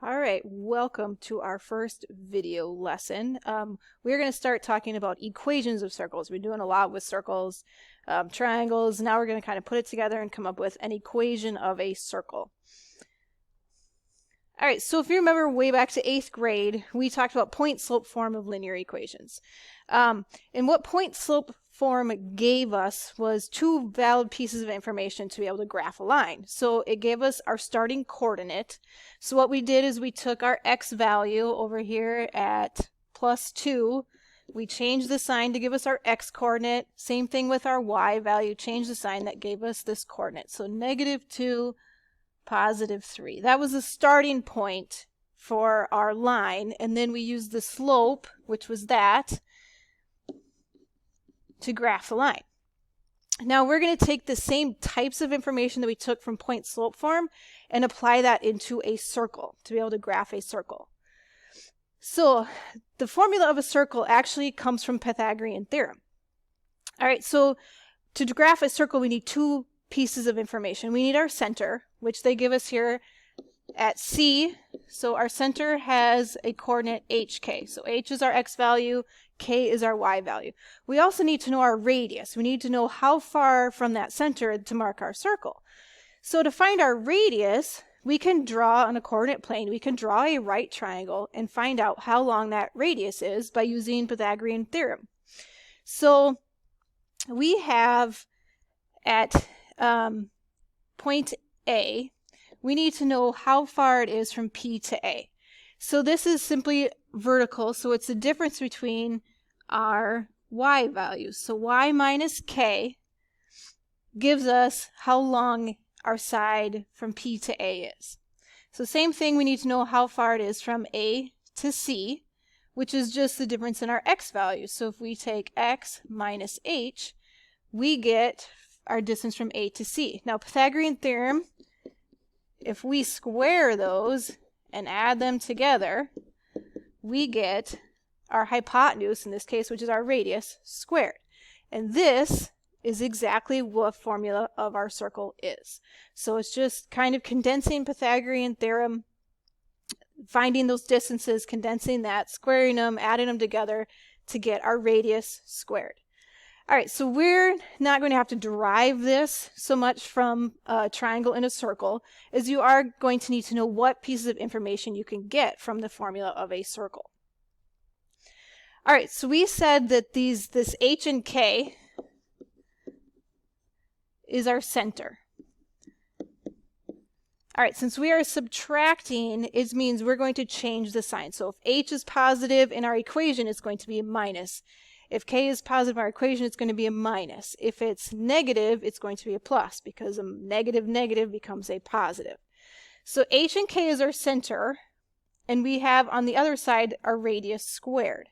All right, welcome to our first video lesson. We're going to start talking about equations of circles. We're doing a lot with circles, triangles. Now we're going to kind of put it together and come up with an equation of a circle. All right, so if you remember way back to 8th grade, we talked about point-slope form of linear equations. And what point-slope form gave us was two valid pieces of information to be able to graph a line. So it gave us our starting coordinate. So what we did is we took our x value over here at +2. We changed the sign to give us our x coordinate. Same thing with our y value. Changed the sign that gave us this coordinate. So -2, +3. That was the starting point for our line. And then we used the slope, which was that, to graph the line. Now we're going to take the same types of information that we took from point slope form and apply that into a circle to be able to graph a circle. So the formula of a circle actually comes from Pythagorean theorem. All right, so to graph a circle we need two pieces of information. We need our center, which they give us here at C. So our center has a coordinate HK. So H is our x value, K is our y value. We also need to know our radius. We need to know how far from that center to mark our circle. So to find our radius, we can draw on a coordinate plane, we can draw a right triangle and find out how long that radius is by using Pythagorean theorem. So we have at point A, we need to know how far it is from P to A. So this is simply vertical, so it's the difference between our y values. So y minus k gives us how long our side from P to A is. So same thing, we need to know how far it is from A to C, which is just the difference in our x values. So if we take x minus h, we get our distance from A to C. Now Pythagorean theorem, if we square those and add them together, we get our hypotenuse, in this case, which is our radius, squared. And this is exactly what formula of our circle is. So it's just kind of condensing Pythagorean theorem, finding those distances, condensing that, squaring them, adding them together to get our radius squared. All right, so we're not going to have to derive this so much from a triangle and a circle, as you are going to need to know what pieces of information you can get from the formula of a circle. All right, so we said that this h and k is our center. All right, since we are subtracting, it means we're going to change the sign. So if h is positive in our equation, it's going to be a minus. If k is positive in our equation, it's going to be a minus. If it's negative, it's going to be a plus, because a negative negative becomes a positive. So h and k is our center, and we have on the other side our radius squared.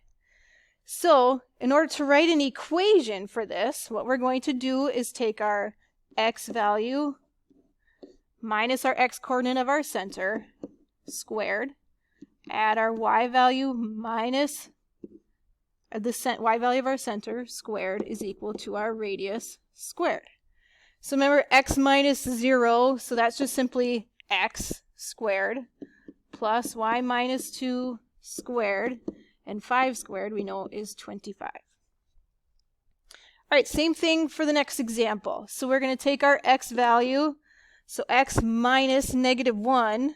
So in order to write an equation for this, what we're going to do is take our x value minus our x coordinate of our center squared, add our y value minus the y value of our center squared is equal to our radius squared. So remember, x minus 0, so that's just simply x squared plus y minus 2 squared, and 5 squared we know is 25. All right, same thing for the next example. So we're going to take our x value, so x minus -1,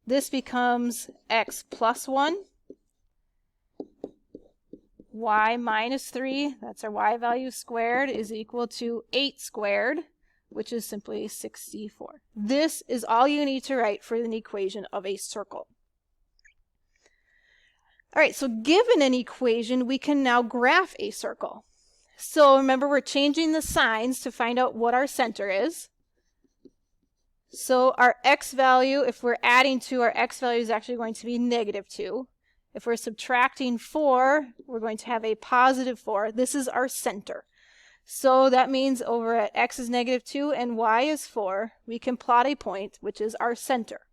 this becomes x plus 1. Y minus 3, that's our y value squared, is equal to 8 squared, which is simply 64. This is all you need to write for an equation of a circle. All right, so given an equation, we can now graph a circle. So remember, we're changing the signs to find out what our center is. So our x value, if we're adding 2, our x value is actually going to be -2. If we're subtracting 4, we're going to have a +4. This is our center. So that means over at x is -2 and y is 4, we can plot a point, which is our center.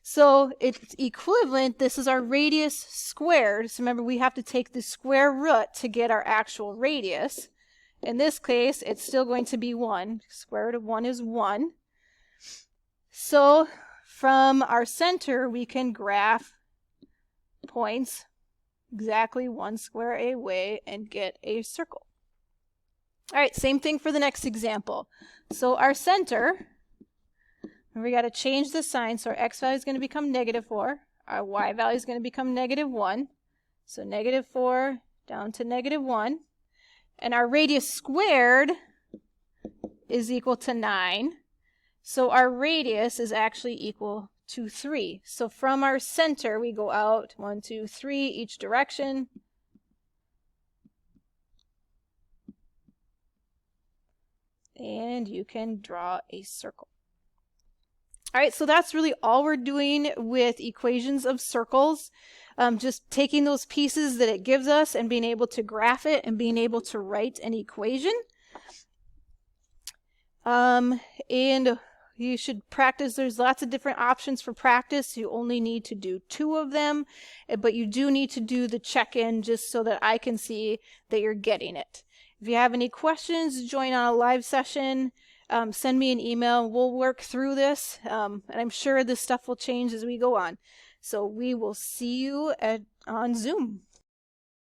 So it's equivalent, this is our radius squared. So remember, we have to take the square root to get our actual radius. In this case, it's still going to be 1. Square root of 1 is 1. So from our center, we can graph points exactly 1 square away and get a circle. All right, same thing for the next example. So our center, we got to change the sign. So our x value is going to become -4. Our y value is going to become -1. So -4 down to -1. And our radius squared is equal to 9. So our radius is actually equal to 3. So from our center, we go out 1, 2, 3 each direction. And you can draw a circle. All right, so that's really all we're doing with equations of circles. Just taking those pieces that it gives us and being able to graph it and being able to write an equation. And you should practice. There's lots of different options for practice. You only need to do 2 of them, but you do need to do the check-in just so that I can see that you're getting it. If you have any questions, join on a live session. Send me an email. We'll work through this, and I'm sure this stuff will change as we go on. So we will see you on Zoom.